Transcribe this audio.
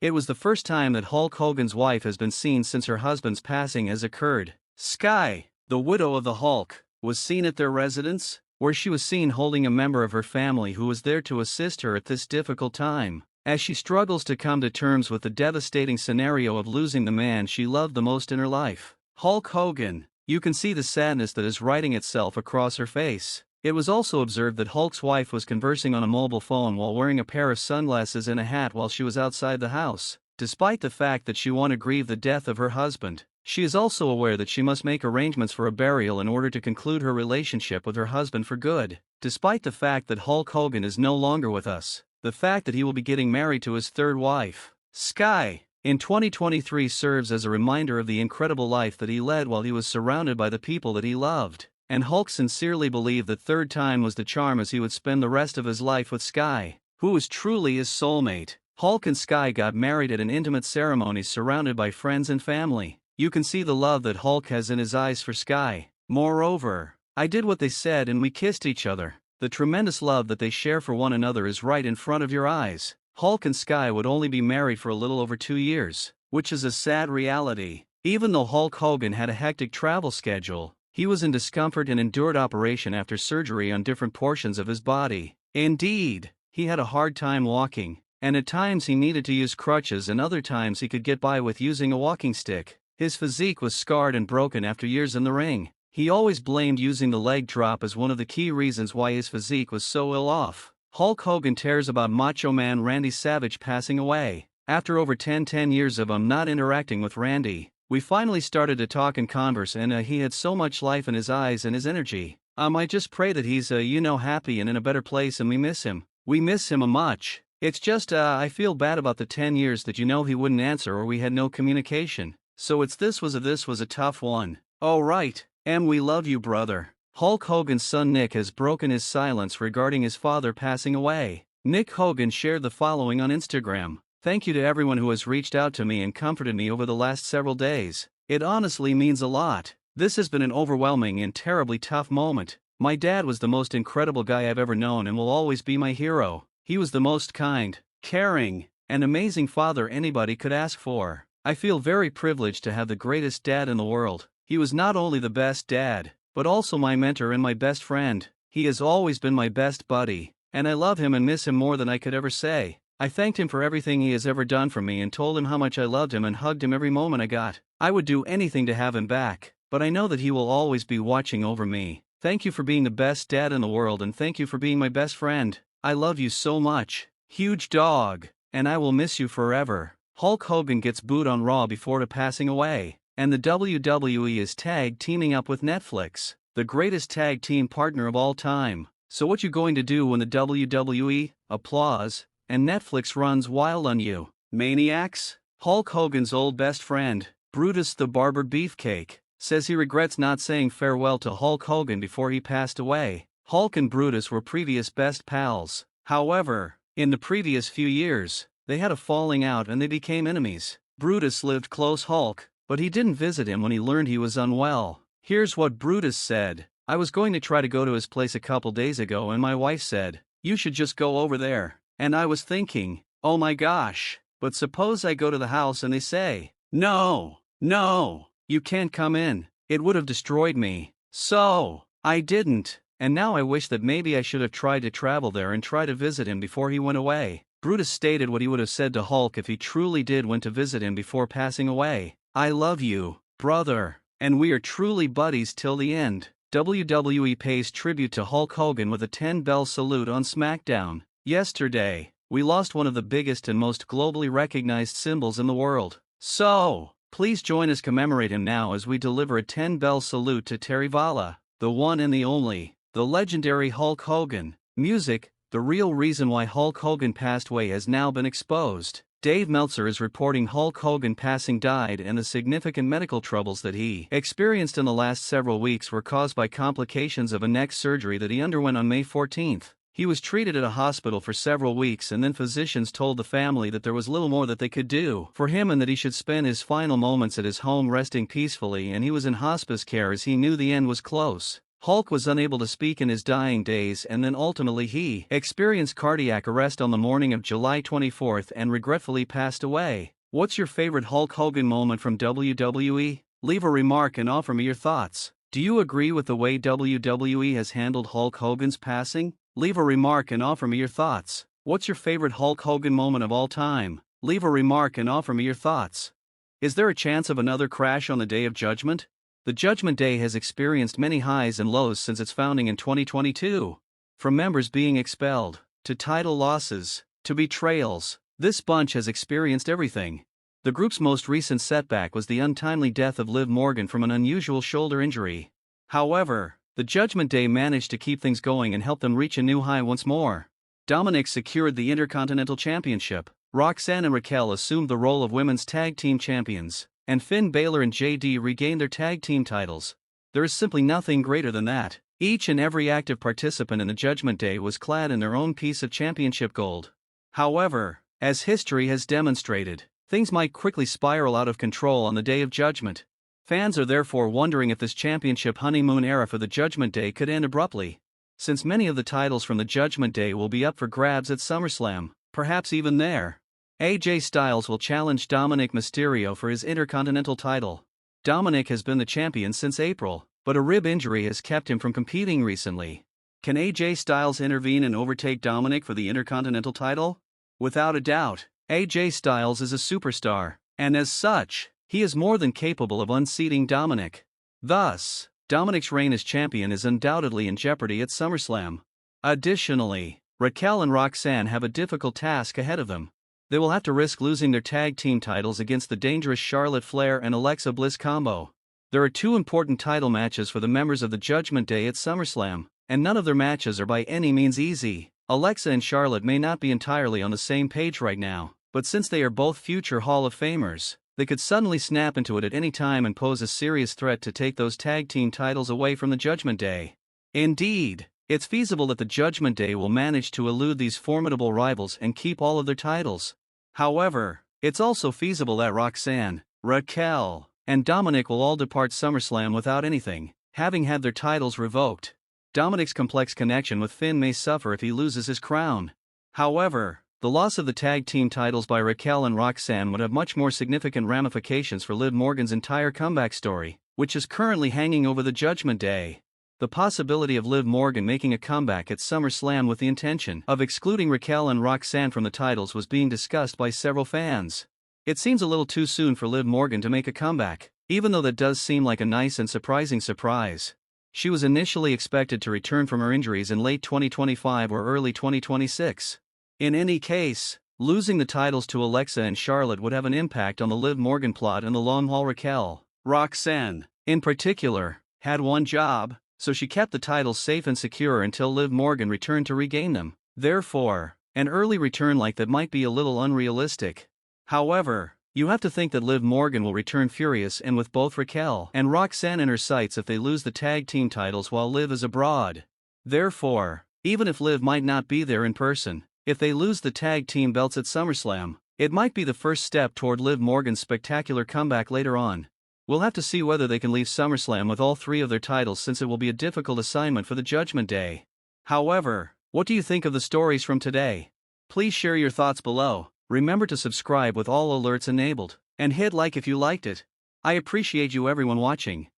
It was the first time that Hulk Hogan's wife has been seen since her husband's passing has occurred. Sky, the widow of the Hulk, was seen at their residence, where she was seen holding a member of her family who was there to assist her at this difficult time, as she struggles to come to terms with the devastating scenario of losing the man she loved the most in her life. Hulk Hogan, you can see the sadness that is writing itself across her face. It was also observed that Hulk's wife was conversing on a mobile phone while wearing a pair of sunglasses and a hat while she was outside the house. Despite the fact that she wanted to grieve the death of her husband, she is also aware that she must make arrangements for a burial in order to conclude her relationship with her husband for good. Despite the fact that Hulk Hogan is no longer with us, the fact that he will be getting married to his third wife, Sky, in 2023 serves as a reminder of the incredible life that he led while he was surrounded by the people that he loved. And Hulk sincerely believed that third time was the charm, as he would spend the rest of his life with Sky, who was truly his soulmate. Hulk and Sky got married at an intimate ceremony surrounded by friends and family. You can see the love that Hulk has in his eyes for Sky. Moreover, I did what they said and we kissed each other. The tremendous love that they share for one another is right in front of your eyes. Hulk and Sky would only be married for a little over 2 years, which is a sad reality. Even though Hulk Hogan had a hectic travel schedule, he was in discomfort and endured operation after surgery on different portions of his body. Indeed, he had a hard time walking, and at times he needed to use crutches and other times he could get by with using a walking stick. His physique was scarred and broken after years in the ring. He always blamed using the leg drop as one of the key reasons why his physique was so ill off. Hulk Hogan tears about Macho Man Randy Savage passing away. After over 10 years of not interacting with Randy, we finally started to talk and converse, and he had so much life in his eyes and his energy. I just pray that he's happy and in a better place, and we miss him. We miss him much. It's just I feel bad about the 10 years that he wouldn't answer or we had no communication. So this was a tough one. Oh right, we love you, brother. Hulk Hogan's son Nick has broken his silence regarding his father passing away. Nick Hogan shared the following on Instagram. Thank you to everyone who has reached out to me and comforted me over the last several days. It honestly means a lot. This has been an overwhelming and terribly tough moment. My dad was the most incredible guy I've ever known and will always be my hero. He was the most kind, caring, and amazing father anybody could ask for. I feel very privileged to have the greatest dad in the world. He was not only the best dad, but also my mentor and my best friend. He has always been my best buddy, and I love him and miss him more than I could ever say. I thanked him for everything he has ever done for me and told him how much I loved him and hugged him every moment I got. I would do anything to have him back, but I know that he will always be watching over me. Thank you for being the best dad in the world, and thank you for being my best friend. I love you so much. Huge dog, and I will miss you forever. Hulk Hogan gets booed on Raw before passing away, and the WWE is tag teaming up with Netflix, the greatest tag team partner of all time. So what you going to do when the WWE, applause, and Netflix runs wild on you? Maniacs? Hulk Hogan's old best friend, Brutus the Barber Beefcake, says he regrets not saying farewell to Hulk Hogan before he passed away. Hulk and Brutus were previous best pals. However, in the previous few years, they had a falling out and they became enemies. Brutus lived close Hulk, but he didn't visit him when he learned he was unwell. Here's what Brutus said. I was going to try to go to his place a couple days ago and my wife said, "You should just go over there." And I was thinking, oh my gosh, but suppose I go to the house and they say, no, you can't come in. It would have destroyed me. So, I didn't, and now I wish that maybe I should have tried to travel there and try to visit him before he went away. Brutus stated what he would have said to Hulk if he truly did went to visit him before passing away. I love you, brother, and we are truly buddies till the end. WWE pays tribute to Hulk Hogan with a 10-bell salute on SmackDown. Yesterday, we lost one of the biggest and most globally recognized symbols in the world. So, please join us commemorate him now as we deliver a 10-bell salute to Terry Valla, the one and the only, the legendary Hulk Hogan. Music, the real reason why Hulk Hogan passed away has now been exposed. Dave Meltzer is reporting Hulk Hogan passing died and the significant medical troubles that he experienced in the last several weeks were caused by complications of a neck surgery that he underwent on May 14th. He was treated at a hospital for several weeks and then physicians told the family that there was little more that they could do for him and that he should spend his final moments at his home resting peacefully, and he was in hospice care as he knew the end was close. Hulk was unable to speak in his dying days, and then ultimately he experienced cardiac arrest on the morning of July 24th and regretfully passed away. What's your favorite Hulk Hogan moment from WWE? Leave a remark and offer me your thoughts. Do you agree with the way WWE has handled Hulk Hogan's passing? Leave a remark and offer me your thoughts. What's your favorite Hulk Hogan moment of all time? Leave a remark and offer me your thoughts. Is there a chance of another crash on the Day of Judgment? The Judgment Day has experienced many highs and lows since its founding in 2022. From members being expelled, to title losses, to betrayals, this bunch has experienced everything. The group's most recent setback was the untimely death of Liv Morgan from an unusual shoulder injury. However, the Judgment Day managed to keep things going and help them reach a new high once more. Dominic secured the Intercontinental Championship, Roxanne and Raquel assumed the role of Women's Tag Team Champions, and Finn Balor and JD regained their tag team titles. There is simply nothing greater than that. Each and every active participant in the Judgment Day was clad in their own piece of championship gold. However, as history has demonstrated, things might quickly spiral out of control on the Day of Judgment. Fans are therefore wondering if this championship honeymoon era for the Judgment Day could end abruptly. Since many of the titles from the Judgment Day will be up for grabs at SummerSlam, perhaps even there. AJ Styles will challenge Dominic Mysterio for his Intercontinental title. Dominic has been the champion since April, but a rib injury has kept him from competing recently. Can AJ Styles intervene and overtake Dominic for the Intercontinental title? Without a doubt, AJ Styles is a superstar, and as such, he is more than capable of unseating Dominic. Thus, Dominic's reign as champion is undoubtedly in jeopardy at SummerSlam. Additionally, Raquel and Roxanne have a difficult task ahead of them. They will have to risk losing their tag team titles against the dangerous Charlotte Flair and Alexa Bliss combo. There are two important title matches for the members of the Judgment Day at SummerSlam, and none of their matches are by any means easy. Alexa and Charlotte may not be entirely on the same page right now, but since they are both future Hall of Famers, they could suddenly snap into it at any time and pose a serious threat to take those tag team titles away from the Judgment Day. Indeed, it's feasible that the Judgment Day will manage to elude these formidable rivals and keep all of their titles. However, it's also feasible that Roxanne, Raquel, and Dominic will all depart SummerSlam without anything, having had their titles revoked. Dominic's complex connection with Finn may suffer if he loses his crown. However, the loss of the tag team titles by Raquel and Roxanne would have much more significant ramifications for Liv Morgan's entire comeback story, which is currently hanging over the Judgment Day. The possibility of Liv Morgan making a comeback at SummerSlam with the intention of excluding Raquel and Roxanne from the titles was being discussed by several fans. It seems a little too soon for Liv Morgan to make a comeback, even though that does seem like a nice and surprising surprise. She was initially expected to return from her injuries in late 2025 or early 2026. In any case, losing the titles to Alexa and Charlotte would have an impact on the Liv Morgan plot in the long haul. Raquel, Roxanne, in particular, had one job, so she kept the titles safe and secure until Liv Morgan returned to regain them. Therefore, an early return like that might be a little unrealistic. However, you have to think that Liv Morgan will return furious and with both Raquel and Roxanne in her sights if they lose the tag team titles while Liv is abroad. Therefore, even if Liv might not be there in person, if they lose the tag team belts at SummerSlam, it might be the first step toward Liv Morgan's spectacular comeback later on. We'll have to see whether they can leave SummerSlam with all three of their titles, since it will be a difficult assignment for the Judgment Day. However, what do you think of the stories from today? Please share your thoughts below. Remember to subscribe with all alerts enabled, and hit like if you liked it. I appreciate you everyone watching.